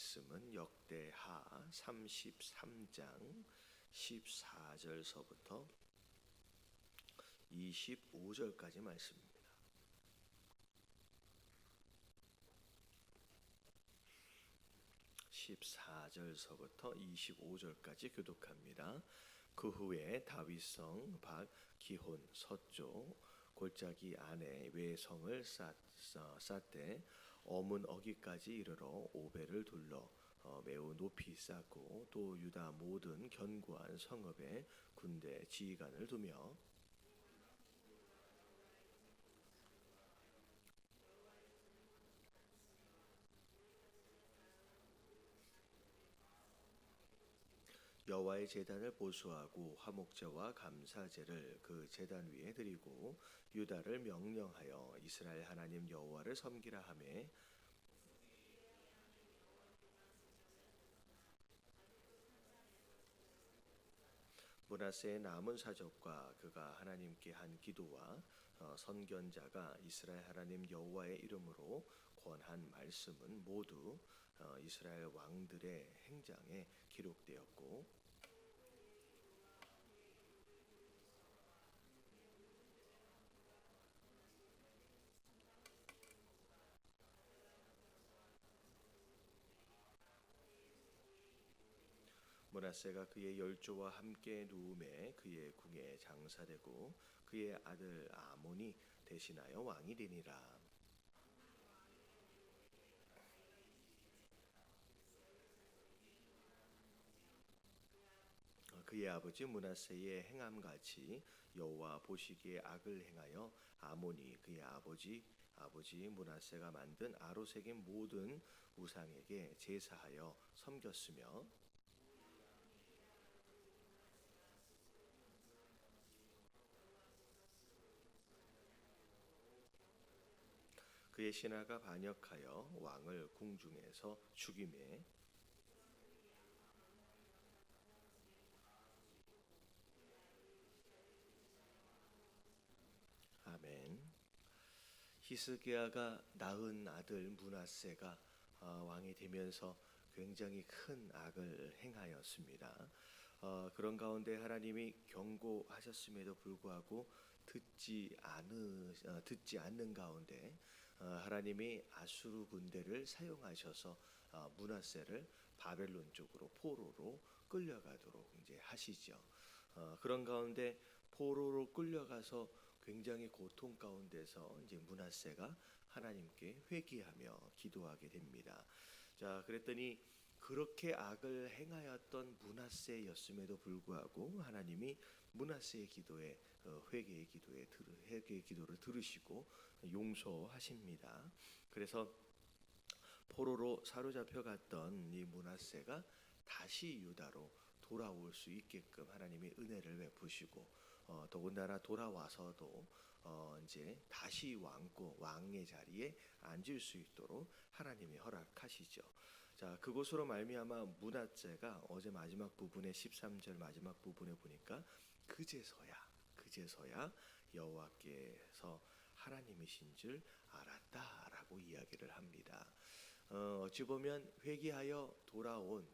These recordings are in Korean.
말씀은 역대하 33장 14절서부터 25절까지 말씀입니다. 14절서부터 25절까지 교독합니다. 그 후에 다윗성 박 기혼 서쪽 골짜기 안에 외성을 쌓되 어문 어기까지 이르러 오벨을 둘러 매우 높이 쌓고 또 유다 모든 견고한 성읍에 군대 지휘관을 두며 여호와의 제단을 보수하고 화목제와 감사제를 그 제단 위에 드리고 유다를 명령하여 이스라엘 하나님 여호와를 섬기라 하매 므낫세의 남은 사적과 그가 하나님께 한 기도와 선견자가 이스라엘 하나님 여호와의 이름으로 권한 말씀은 모두 이스라엘 왕들의 행장에 기록되었고 므낫세가 그의 열조와 함께 누움에 그의 궁에 장사되고 그의 아들 아몬이 대신하여 왕이 되니라. 그의 아버지 므낫세의 행함같이 여호와 보시기에 악을 행하여 아몬이 그의 아버지 므낫세가 만든 아로색인 모든 우상에게 제사하여 섬겼으며 그의 신하가 반역하여 왕을 궁중에서 죽이매 아멘. 히스기야가 낳은 아들 므낫세가 왕이 되면서 굉장히 큰 악을 행하였습니다. 그런 가운데 하나님이 경고하셨음에도 불구하고 듣지 않는 가운데 하나님이 아수르 군대를 사용하셔서 므낫세를 바벨론 쪽으로 포로로 끌려가도록 이제 하시죠. 그런 가운데 포로로 끌려가서 굉장히 고통 가운데서 이제 므낫세가 하나님께 회개하며 기도하게 됩니다. 자, 그랬더니 그렇게 악을 행하였던 므낫세였음에도 불구하고 하나님이 므낫세의 기도에 회개의 기도를 들으시고 용서하십니다. 그래서 포로로 사로잡혀 갔던 이 므낫세가 다시 유다로 돌아올 수 있게끔 하나님이 은혜를 베푸시고 더군다나 돌아와서도 이제 다시 왕의 자리에 앉을 수 있도록 하나님이 허락하시죠. 자, 그곳으로 말미암아 므낫세가 어제 마지막 부분에 13절 마지막 부분에 보니까 그제서야 여호와께서 하나님이신 줄 알았다라고 이야기를 합니다. 어찌 보면 회개하여 돌아온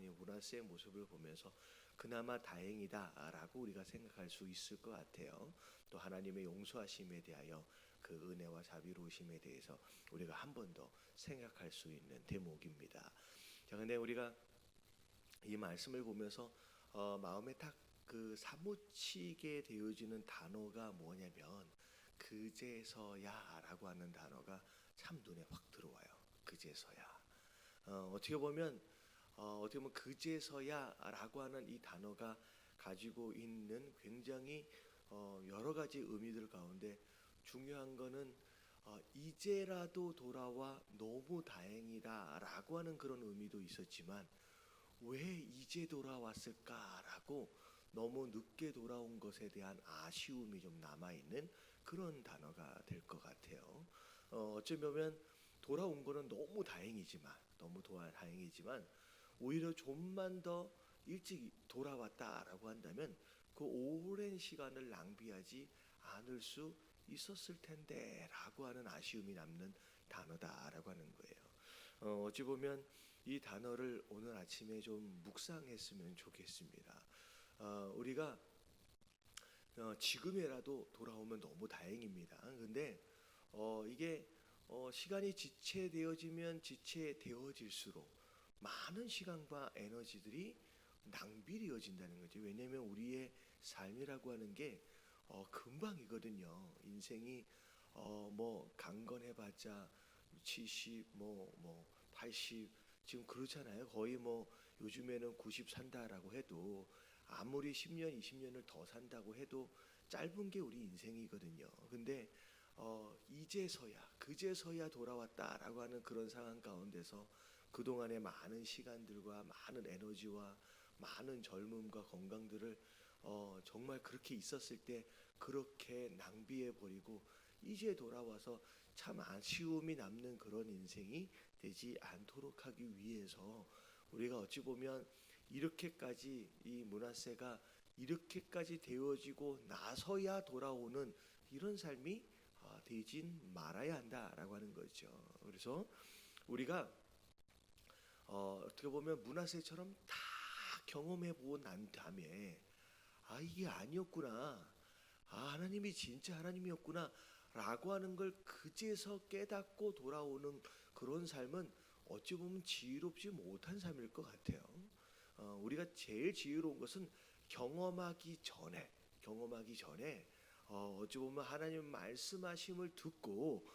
이 므낫세의 모습을 보면서 그나마 다행이다라고 우리가 생각할 수 있을 것 같아요. 또 하나님의 용서하심에 대하여 그 은혜와 자비로우심에 대해서 우리가 한 번 더 생각할 수 있는 대목입니다. 자, 근데 우리가 이 말씀을 보면서 마음에 딱 그 사무치게 되어지는 단어가 뭐냐면 그제서야라고 하는 단어가 참 눈에 확 들어와요. 그제서야. 어떻게 보면 그제서야라고 하는 이 단어가 가지고 있는 굉장히 여러 가지 의미들 가운데 중요한 거는 이제라도 돌아와 너무 다행이다라고 하는 그런 의미도 있었지만 왜 이제 돌아왔을까라고 너무 늦게 돌아온 것에 대한 아쉬움이 좀 남아있는 그런 단어가 될 것 같아요. 어쩌면 돌아온 거는 너무 다행이지만 오히려 좀만 더 일찍 돌아왔다라고 한다면 그 오랜 시간을 낭비하지 않을 수 있었을 텐데라고 하는 아쉬움이 남는 단어다라고 하는 거예요. 어찌 보면 이 단어를 오늘 아침에 좀 묵상했으면 좋겠습니다. 우리가 지금이라도 돌아오면 너무 다행입니다. 근데 이게 시간이 지체되어지면 지체되어질수록 많은 시간과 에너지들이 낭비되어진다는 거죠. 왜냐하면 우리의 삶이라고 하는 게 금방이거든요. 인생이 뭐 강건해봤자 70, 뭐 80, 지금 그렇잖아요. 거의 뭐 요즘에는 90 산다라고 해도 아무리 10년, 20년을 더 산다고 해도 짧은 게 우리 인생이거든요. 근데 이제서야 그제서야 돌아왔다라고 하는 그런 상황 가운데서 그동안의 많은 시간들과 많은 에너지와 많은 젊음과 건강들을 정말 그렇게 있었을 때 그렇게 낭비해 버리고 이제 돌아와서 참 아쉬움이 남는 그런 인생이 되지 않도록 하기 위해서 우리가 어찌 보면 이렇게까지 이 므낫세가 이렇게까지 되어지고 나서야 돌아오는 이런 삶이 되진 말아야 한다라고 하는 거죠. 그래서 우리가 어떻게 보면 므낫세처럼 다 경험해 보고 난 다음에 이게 아니었구나, 하나님이 진짜 하나님이었구나 라고 하는 걸 그제서 깨닫고 돌아오는 그런 삶은 어찌 보면 지혜롭지 못한 삶일 것 같아요. 우리가 제일 지혜로운 것은 경험하기 전에 어찌 보면 하나님 말씀하심을 듣고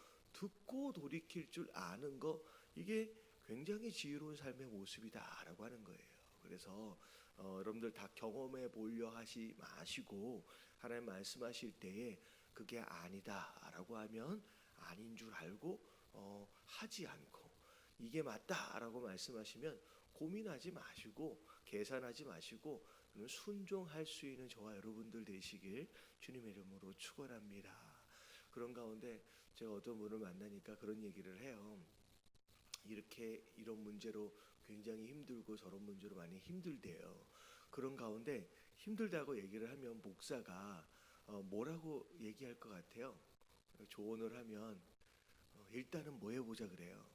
돌이킬 줄 아는 거, 이게 굉장히 지혜로운 삶의 모습이다라고 하는 거예요. 그래서 여러분들 다 경험해 보려 하지 마시고 하나님 말씀하실 때에 그게 아니다라고 하면 아닌 줄 알고 하지 않고, 이게 맞다라고 말씀하시면 고민하지 마시고 계산하지 마시고 순종할 수 있는 저와 여러분들 되시길 주님의 이름으로 축원합니다. 그런 가운데 제가 어떤 분을 만나니까 그런 얘기를 해요. 이런 문제로 굉장히 힘들고 저런 문제로 많이 힘들대요. 그런 가운데 힘들다고 얘기를 하면 목사가 뭐라고 얘기할 것 같아요? 조언을 하면 일단은 뭐 해보자 그래요.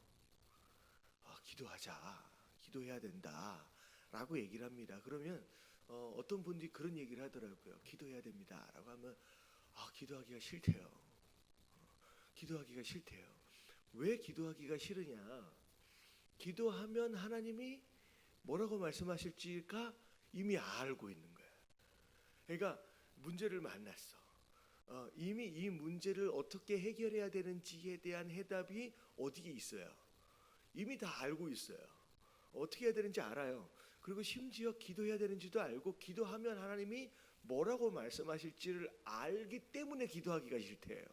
기도해야 된다 라고 얘기를 합니다. 그러면 어떤 분들이 그런 얘기를 하더라고요. 기도해야 됩니다 라고 하면 기도하기가 싫대요. 기도하기가 싫대요. 왜 기도하기가 싫으냐? 기도하면 하나님이 뭐라고 말씀하실지가 이미 알고 있는 거야. 그러니까 문제를 만났어. 이미 이 문제를 어떻게 해결해야 되는지에 대한 해답이 어디에 있어요. 이미 다 알고 있어요. 어떻게 해야 되는지 알아요. 그리고 심지어 기도해야 되는지도 알고, 기도하면 하나님이 뭐라고 말씀하실지를 알기 때문에 기도하기가 싫대요.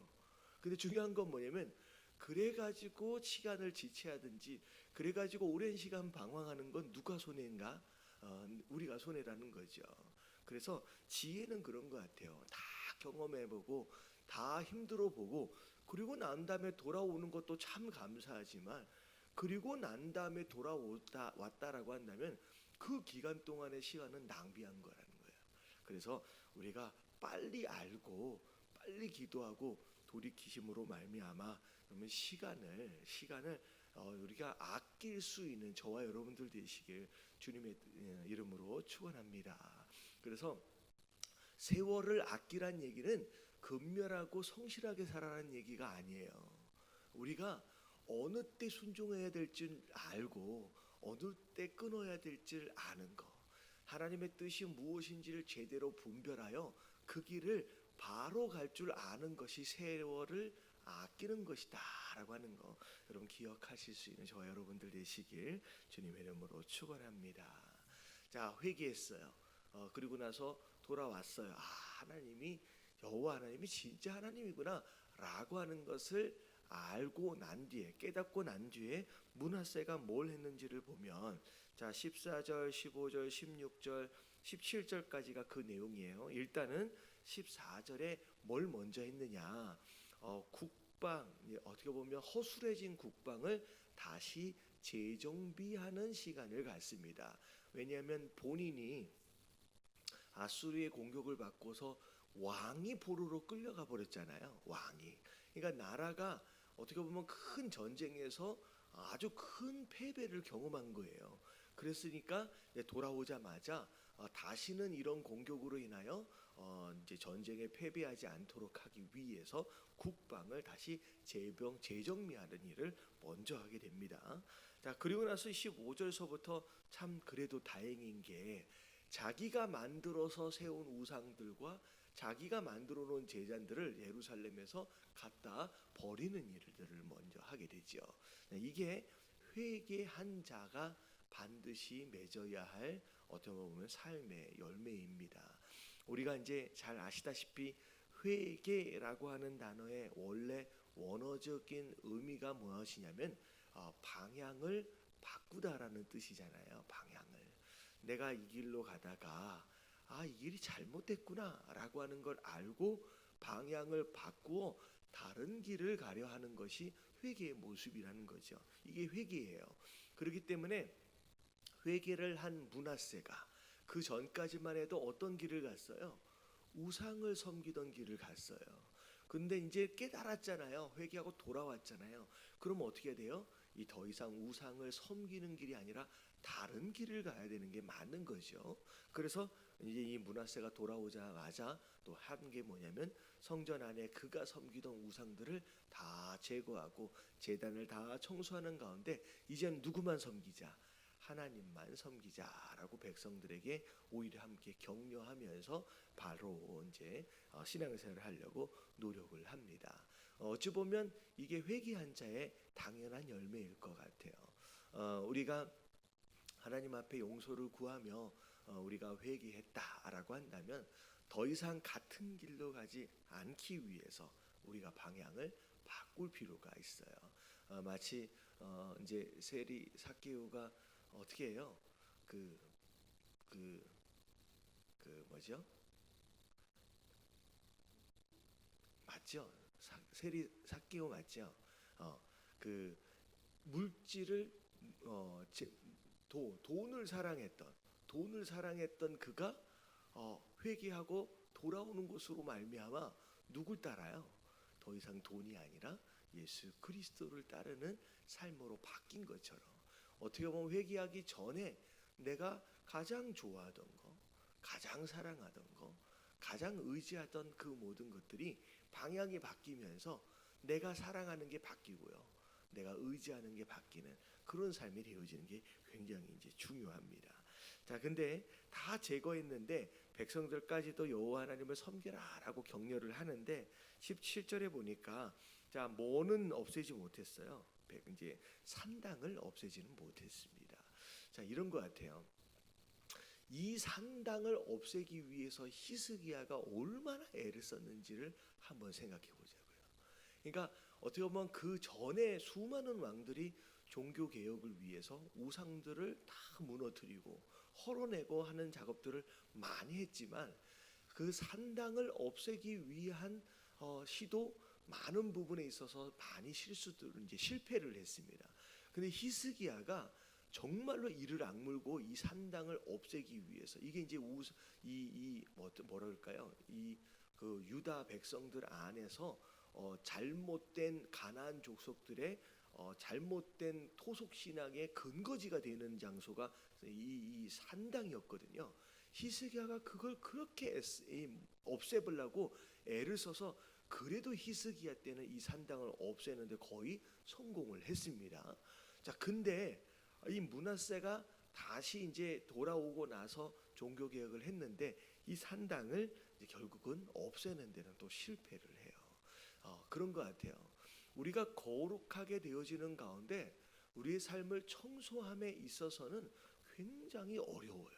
근데 중요한 건 뭐냐면, 그래가지고 시간을 지체하든지 그래가지고 오랜 시간 방황하는 건 누가 손해인가? 우리가 손해라는 거죠. 그래서 지혜는 그런 것 같아요. 다 경험해보고 다 힘들어보고 그리고 난 다음에 돌아오는 것도 참 감사하지만, 그리고 난 다음에 왔다라고 한다면 그 기간 동안의 시간은 낭비한 거라는 거예요. 그래서 우리가 빨리 알고 빨리 기도하고 돌이키심으로 말미암아 그러면 시간을 우리가 아낄 수 있는 저와 여러분들 되시길 주님의 이름으로 축원합니다. 그래서 세월을 아끼란 얘기는 근면하고 성실하게 살아라는 얘기가 아니에요. 우리가 어느 때 순종해야 될 줄 알고 어느 때 끊어야 될 줄 아는 거, 하나님의 뜻이 무엇인지를 제대로 분별하여 그 길을 바로 갈 줄 아는 것이 세월을 아끼는 것이다 라고 하는 거, 여러분 기억하실 수 있는 저와 여러분들 되시길 주님의 이름으로 축원합니다. 자, 회개했어요. 그리고 나서 돌아왔어요. 하나님이, 여호와 하나님이 진짜 하나님이구나 라고 하는 것을 알고 난 뒤에, 깨닫고 난 뒤에 므낫세가 뭘 했는지를 보면, 자 14절, 15절, 16절, 17절까지가 그 내용이에요. 일단은 14절에 뭘 먼저 했느냐, 국방, 어떻게 보면 허술해진 국방을 다시 재정비하는 시간을 갖습니다. 왜냐하면 본인이 아수르의 공격을 받고서 왕이 포로로 끌려가 버렸잖아요. 왕이. 그러니까 나라가 어떻게 보면 큰 전쟁에서 아주 큰 패배를 경험한 거예요. 그랬으니까 돌아오자마자 다시는 이런 공격으로 인하여 이제 전쟁에 패배하지 않도록 하기 위해서 국방을 다시 재정비하는 일을 먼저 하게 됩니다. 자, 그리고 나서 15절서부터 참 그래도 다행인 게 자기가 만들어서 세운 우상들과 자기가 만들어 놓은 제단들을 예루살렘에서 갖다 버리는 일들을 먼저 하게 되죠. 이게 회개한 자가 반드시 맺어야 할 어떻게 보면 삶의 열매입니다. 우리가 이제 잘 아시다시피 회개라고 하는 단어의 원래 원어적인 의미가 무엇이냐면 방향을 바꾸다라는 뜻이잖아요. 방향을. 내가 이 길로 가다가 이 길이 잘못됐구나라고 하는 걸 알고 방향을 바꾸어 다른 길을 가려 하는 것이 회개의 모습이라는 거죠. 이게 회개예요. 그렇기 때문에 회개를 한 므낫세가 그 전까지만 해도 어떤 길을 갔어요? 우상을 섬기던 길을 갔어요. 근데 이제 깨달았잖아요. 회개하고 돌아왔잖아요. 그럼 어떻게 돼요? 이 더 이상 우상을 섬기는 길이 아니라 다른 길을 가야 되는 게 맞는 거죠. 그래서 이제 이 므낫세가 돌아오자마자 또 한 게 뭐냐면 성전 안에 그가 섬기던 우상들을 다 제거하고 제단을 다 청소하는 가운데 이제는 누구만 섬기자? 하나님만 섬기자라고 백성들에게 오히려 함께 격려하면서 바로 이제 신앙생활을 하려고 노력을 합니다. 어찌 보면 이게 회개한 자의 당연한 열매일 것 같아요. 우리가 하나님 앞에 용서를 구하며 우리가 회개했다라고 한다면 더 이상 같은 길로 가지 않기 위해서 우리가 방향을 바꿀 필요가 있어요. 마치 이제 세리 삭개오가 어떻게 해요? 그 뭐죠? 맞죠? 세리 삭개오 맞죠? 그 물질을 돈을 사랑했던 그가 회개하고 돌아오는 것으로 말미암아 누굴 따라요? 더 이상 돈이 아니라 예수 그리스도를 따르는 삶으로 바뀐 것처럼 어떻게 보면 회개하기 전에 내가 가장 좋아하던 거, 가장 사랑하던 거, 가장 의지하던 그 모든 것들이 방향이 바뀌면서 내가 사랑하는 게 바뀌고요. 내가 의지하는 게 바뀌는 그런 삶이 되어지는 게 굉장히 이제 중요합니다. 자, 근데 다 제거했는데 백성들까지도 여호와 하나님을 섬기라라고 격려를 하는데 17절에 보니까 자, 뭐는 없애지 못했어요. 이제 산당을 없애지는 못했습니다. 자, 이런 것 같아요. 이 산당을 없애기 위해서 히스기야가 얼마나 애를 썼는지를 한번 생각해 보자고요. 그러니까 어떻게 보면 그 전에 수많은 왕들이 종교 개혁을 위해서 우상들을 다 무너뜨리고 헐어내고 하는 작업들을 많이 했지만 그 산당을 없애기 위한 시도 많은 부분에 있어서 많이 실수들을 이제 실패를 했습니다. 근데 히스기야가 정말로 이를 악물고 이 산당을 없애기 위해서 이게 이제 뭐랄까요? 이 그 유다 백성들 안에서 잘못된 가나안 족속들의 잘못된 토속 신앙의 근거지가 되는 장소가 이 산당이었거든요. 히스기야가 그걸 그렇게 없애보려고 애를 써서 그래도 히스기야 때는 이 산당을 없애는데 거의 성공을 했습니다. 자, 근데 이 므낫세가 다시 이제 돌아오고 나서 종교 개혁을 했는데 이 산당을 이제 결국은 없애는 데는 또 실패를 해요. 그런 것 같아요. 우리가 거룩하게 되어지는 가운데 우리의 삶을 청소함에 있어서는 굉장히 어려워요.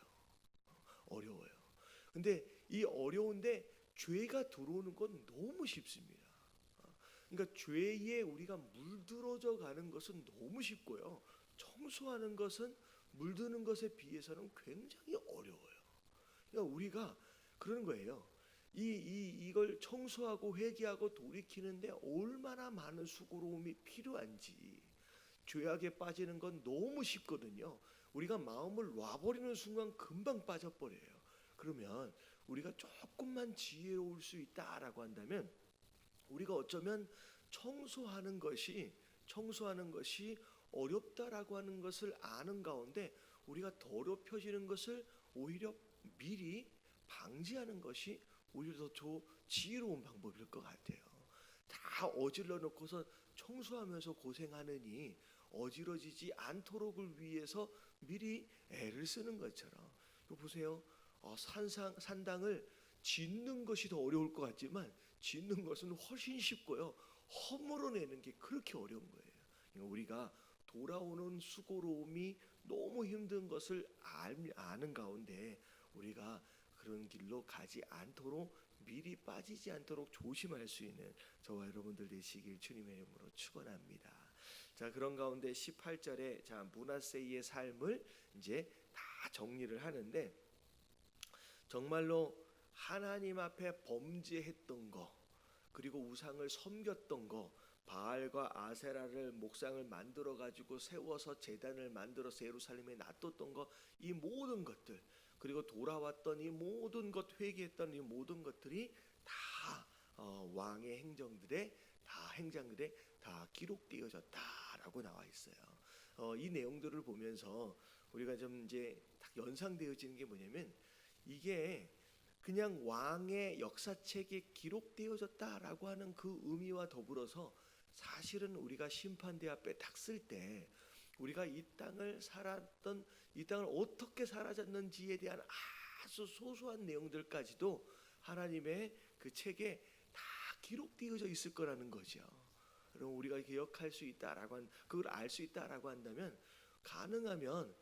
근데 이 어려운데 죄가 들어오는 건 너무 쉽습니다. 그러니까 죄에 우리가 물들어져 가는 것은 너무 쉽고요. 청소하는 것은 물드는 것에 비해서는 굉장히 어려워요. 그러니까 우리가 그러는 거예요. 이걸 청소하고 회개하고 돌이키는데 얼마나 많은 수고로움이 필요한지. 죄악에 빠지는 건 너무 쉽거든요. 우리가 마음을 놔버리는 순간 금방 빠져버려요. 그러면 우리가 조금만 지혜로울 수 있다라고 한다면 우리가 어쩌면 청소하는 것이 어렵다라고 하는 것을 아는 가운데 우리가 더럽혀지는 것을 오히려 미리 방지하는 것이 오히려 더 지혜로운 방법일 것 같아요. 다 어질러 놓고서 청소하면서 고생하느니 어지러지지 않도록을 위해서 미리 애를 쓰는 것처럼. 이거 보세요. 산당을 짓는 것이 더 어려울 것 같지만 짓는 것은 훨씬 쉽고요. 허물어내는 게 그렇게 어려운 거예요. 우리가 돌아오는 수고로움이 너무 힘든 것을 아는 가운데 우리가 그런 길로 가지 않도록 미리 빠지지 않도록 조심할 수 있는 저와 여러분들 되시길 주님의 이름으로 축원합니다. 자, 그런 가운데 18절에 자 므낫세의 삶을 이제 다 정리를 하는데 정말로 하나님 앞에 범죄했던 거 그리고 우상을 섬겼던 거 바알과 아세라를 목상을 만들어 가지고 세워서 제단을 만들어서 예루살렘에 놔뒀던 거 이 모든 것들 그리고 돌아왔던 이 모든 것 회개했던 이 모든 것들이 다 왕의 행정들에 다 행장들에 다 기록되어졌다라고 나와 있어요. 이 내용들을 보면서 우리가 좀 이제 딱 연상되어지는 게 뭐냐면 이게 그냥 왕의 역사책에 기록되어졌다라고 하는 그 의미와 더불어서 사실은 우리가 심판대 앞에 딱 쓸 때 우리가 이 땅을 살았던 이 땅을 어떻게 살아졌는지에 대한 아주 소소한 내용들까지도 하나님의 그 책에 다 기록되어져 있을 거라는 거죠. 그럼 우리가 기억할 수 있다라고 그걸 알 수 있다라고 한다면 가능하면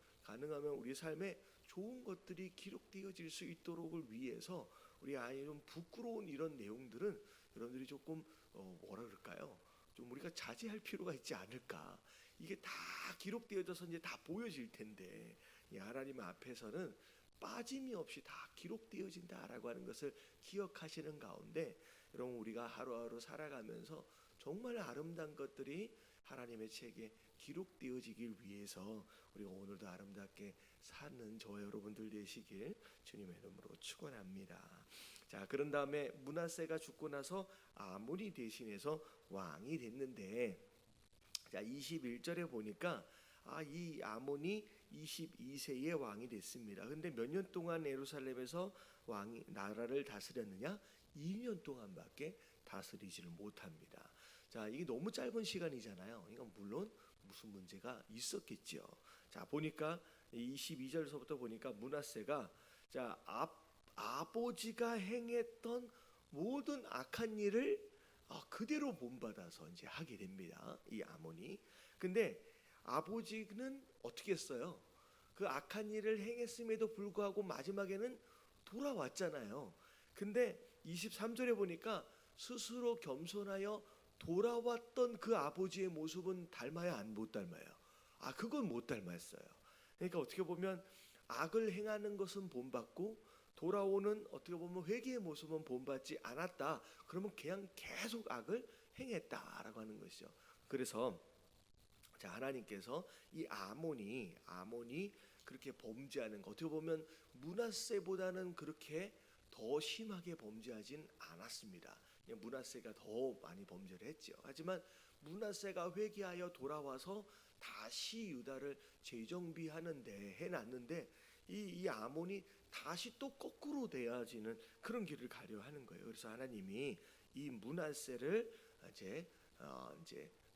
우리 삶에 좋은 것들이 기록되어질 수 있도록을 위해서 우리 아이 좀 부끄러운 이런 내용들은 여러분들이 조금 뭐라 그럴까요? 좀 우리가 자제할 필요가 있지 않을까? 이게 다 기록되어져서 이제 다 보여질 텐데 이 하나님 앞에서는 빠짐이 없이 다 기록되어진다라고 하는 것을 기억하시는 가운데 여러분 우리가 하루하루 살아가면서 정말 아름다운 것들이 하나님의 책에 기록되어지길 위해서 우리가 오늘도 아름답게 사는 저와 여러분들 되시길 주님의 이름으로 축원합니다. 자, 그런 다음에 므낫세가 죽고 나서 아몬이 대신해서 왕이 됐는데 자 21절에 보니까 이 아몬이 22세의 왕이 됐습니다. 근데 몇 년 동안 예루살렘에서 왕이 나라를 다스렸느냐? 2년 동안밖에 다스리지를 못합니다. 자, 이게 너무 짧은 시간이잖아요. 이건 물론 무슨 문제가 있었겠죠. 자, 보니까 22절에서부터 보니까 므낫세가 자 아버지가 행했던 모든 악한 일을 그대로 본받아서 이제 하게 됩니다. 이 아몬이. 근데 아버지는 어떻게 했어요? 그 악한 일을 행했음에도 불구하고 마지막에는 돌아왔잖아요. 근데 23절에 보니까 스스로 겸손하여 돌아왔던 그 아버지의 모습은 닮아야 못 닮아요? 그건 못 닮았어요. 그러니까 어떻게 보면 악을 행하는 것은 본받고 돌아오는 어떻게 보면 회개의 모습은 본받지 않았다. 그러면 그냥 계속 악을 행했다라고 하는 것이죠. 그래서 자 하나님께서 이 아몬이 그렇게 범죄하는 거 어떻게 보면 므낫세보다는 그렇게 더 심하게 범죄하진 않았습니다. 므낫세가 더 많이 범죄를 했죠. 하지만 므낫세가 회개하여 돌아와서 다시 유다를 재정비하는데 해놨는데 이 아몬이 다시 또 거꾸로 되어지는 그런 길을 가려 하는 거예요. 그래서 하나님이 이 므낫세를 이제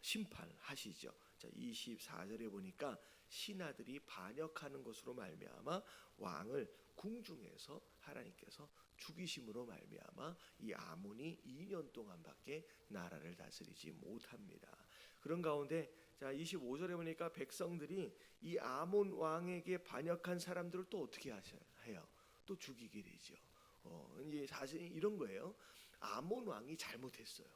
심판하시죠. 자 24절에 보니까 신하들이 반역하는 것으로 말미암아 왕을 궁중에서 하나님께서 죽이심으로 말미암아 이 아몬이 2년 동안밖에 나라를 다스리지 못합니다. 그런 가운데 자 25절에 보니까 백성들이 이 아몬 왕에게 반역한 사람들을 또 어떻게 해요? 또 죽이게 되죠. 이제 사실 이런 거예요. 아몬 왕이 잘못했어요.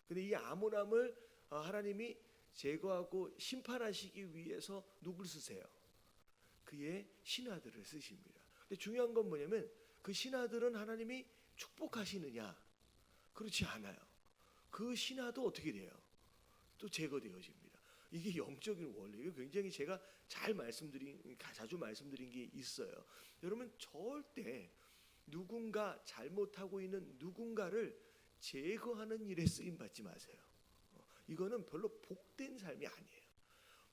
근데 이 아몬 왕을 하나님이 제거하고 심판하시기 위해서 누굴 쓰세요? 그의 신하들을 쓰십니다. 근데 중요한 건 뭐냐면 그 신하들은 하나님이 축복하시느냐? 그렇지 않아요. 그 신하도 어떻게 돼요? 또 제거되어집니다. 이게 영적인 원리예요. 굉장히 제가 자주 말씀드린 게 있어요. 여러분 절대 누군가 잘못하고 있는 누군가를 제거하는 일에 쓰임 받지 마세요. 이거는 별로 복된 삶이 아니에요.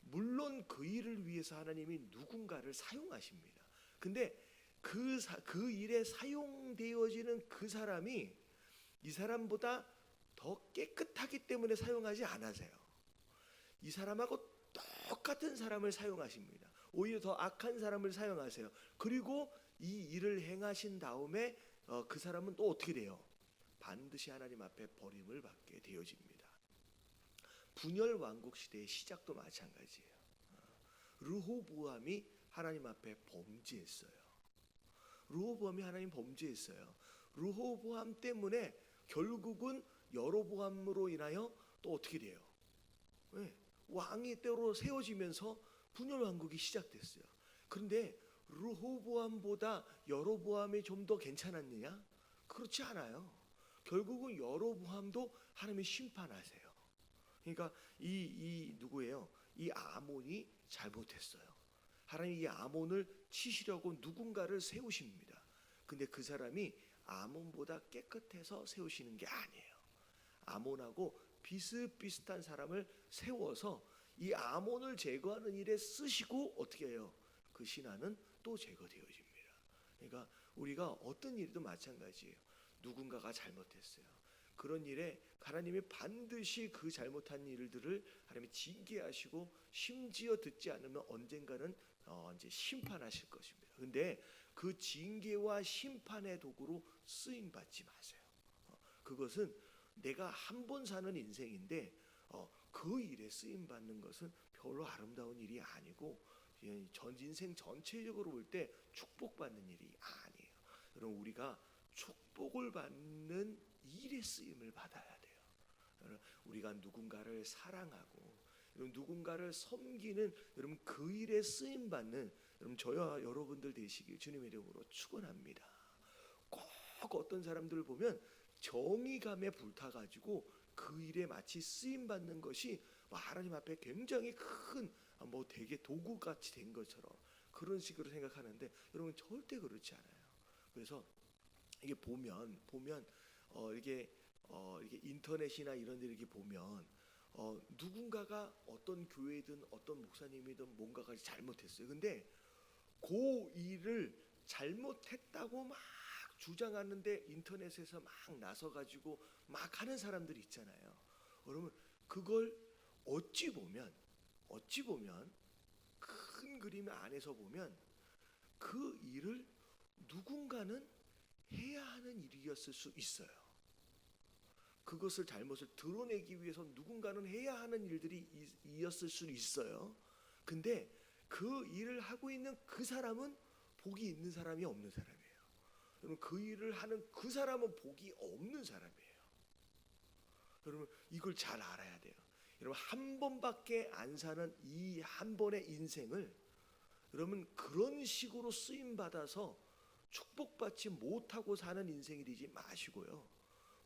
물론 그 일을 위해서 하나님이 누군가를 사용하십니다. 근데 그 일에 사용되어지는 그 사람이 이 사람보다 더 깨끗하기 때문에 사용하지 않으세요. 이 사람하고 똑같은 사람을 사용하십니다. 오히려 더 악한 사람을 사용하세요. 그리고 이 일을 행하신 다음에 그 사람은 또 어떻게 돼요? 반드시 하나님 앞에 버림을 받게 되어집니다. 분열 왕국 시대의 시작도 마찬가지예요. 르호보암이 하나님 앞에 범죄했어요. 르호보암이 하나님 범죄했어요. 르호보암 때문에 결국은 여로보암으로 인하여 또 어떻게 돼요? 네, 왕이 때로 세워지면서 분열 왕국이 시작됐어요. 그런데 르호보암보다 여로보암이 좀 더 괜찮았느냐? 그렇지 않아요. 결국은 여로보암도 하나님이 심판하세요. 그러니까 이 누구예요? 이 아몬이 잘못했어요. 하나님이 이 아몬을 치시려고 누군가를 세우십니다. 근데 그 사람이 아몬보다 깨끗해서 세우시는 게 아니에요. 아몬하고 비슷비슷한 사람을 세워서 이 아몬을 제거하는 일에 쓰시고 어떻게 해요? 그 신하는 또 제거되어집니다. 그러니까 우리가 어떤 일도 마찬가지예요. 누군가가 잘못했어요. 그런 일에 하나님이 반드시 그 잘못한 일들을 하나님이 징계하시고 심지어 듣지 않으면 언젠가는 이제 심판하실 것입니다. 근데 그 징계와 심판의 도구로 쓰임 받지 마세요. 그것은 내가 한 번 사는 인생인데 그 일에 쓰임 받는 것은 별로 아름다운 일이 아니고 전 인생 전체적으로 볼 때 축복받는 일이 아니에요. 여러분 우리가 축복을 받는 일에 쓰임을 받아야 돼요. 우리가 누군가를 사랑하고 누군가를 섬기는 여러분 그 일에 쓰임 받는 여러분 저와 여러분들 되시길 주님의 이름으로 축원합니다. 꼭 어떤 사람들을 보면 정의감에 불타가지고 그 일에 마치 쓰임 받는 것이 하나님 앞에 굉장히 큰 되게 도구같이 된 것처럼 그런 식으로 생각하는데 여러분 절대 그렇지 않아요. 그래서 이게 보면 이게 인터넷이나 이런 데 이렇게 보면 누군가가 어떤 교회든 어떤 목사님이든 뭔가가 잘못했어요. 근데 그 일을 잘못했다고 막 주장하는데 인터넷에서 막 나서가지고 막 하는 사람들이 있잖아요. 여러분 그걸 어찌 보면 큰 그림 안에서 보면 그 일을 누군가는 해야 하는 일이었을 수 있어요. 그것을 잘못을 드러내기 위해서 누군가는 해야 하는 일들이 이었을 수 있어요. 근데 그 일을 하고 있는 그 사람은 복이 있는 사람이 없는 사람이에요. 여러분 그 일을 하는 그 사람은 복이 없는 사람이에요. 여러분 이걸 잘 알아야 돼요. 여러분 한 번밖에 안 사는 이 한 번의 인생을 여러분 그런 식으로 쓰임 받아서 축복받지 못하고 사는 인생이 되지 마시고요.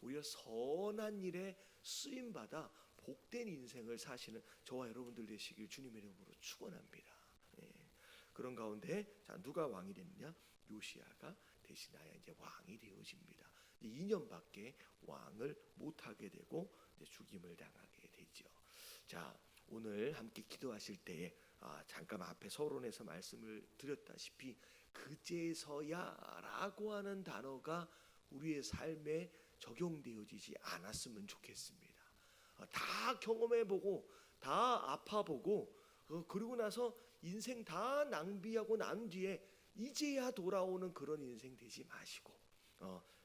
오히려 선한 일에 쓰임 받아 복된 인생을 사시는 저와 여러분들 되시길 주님의 이름으로 축원합니다. 그런 가운데 자 누가 왕이 됐느냐? 요시야가 대신하여 이제 왕이 되어집니다. 2년밖에 왕을 못하게 되고 죽임을 당하게 되죠. 자 오늘 함께 기도하실 때에 잠깐 앞에 서론에서 말씀을 드렸다시피 그제서야라고 하는 단어가 우리의 삶에 적용되어지지 않았으면 좋겠습니다. 다 경험해보고 다 아파보고 그러고 나서 인생 다 낭비하고 난 뒤에 이제야 돌아오는 그런 인생 되지 마시고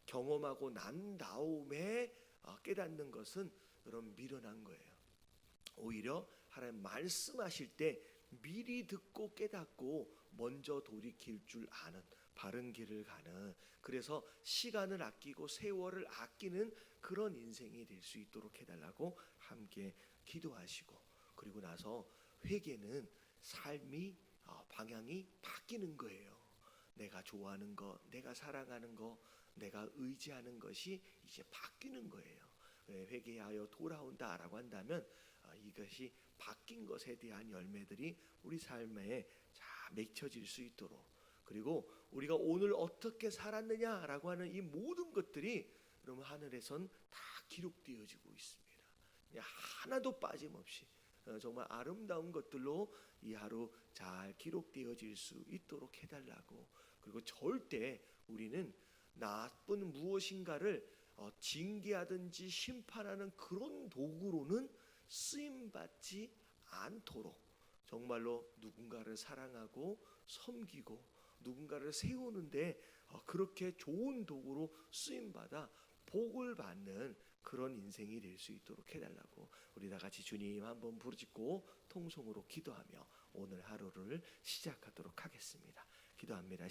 경험하고 난 다음에 깨닫는 것은 여러분 미련한 거예요. 오히려 하나님 말씀하실 때 미리 듣고 깨닫고 먼저 돌이킬 줄 아는 바른 길을 가는 그래서 시간을 아끼고 세월을 아끼는 그런 인생이 될 수 있도록 해달라고 함께 기도하시고 그리고 나서 회개는 삶이 방향이 바뀌는 거예요. 내가 좋아하는 거, 내가 사랑하는 거, 내가 의지하는 것이 이제 바뀌는 거예요. 회개하여 돌아온다라고 한다면 이것이 바뀐 것에 대한 열매들이 우리 삶에 맺혀질 수 있도록 그리고 우리가 오늘 어떻게 살았느냐라고 하는 이 모든 것들이 여러분 하늘에선 다 기록되어지고 있습니다. 하나도 빠짐없이 정말 아름다운 것들로 이 하루 잘 기록되어질 수 있도록 해달라고. 그리고 절대 우리는 나쁜 무엇인가를 징계하든지 심판하는 그런 도구로는 쓰임받지 않도록 정말로 누군가를 사랑하고 섬기고 누군가를 세우는데 그렇게 좋은 도구로 쓰임받아 복을 받는 그런 인생이 될 수 있도록 해달라고. 우리 다 같이 주님 한번 부르짖고 통성으로 기도하며 오늘 하루를 시작하도록 하겠습니다. 기도합니다.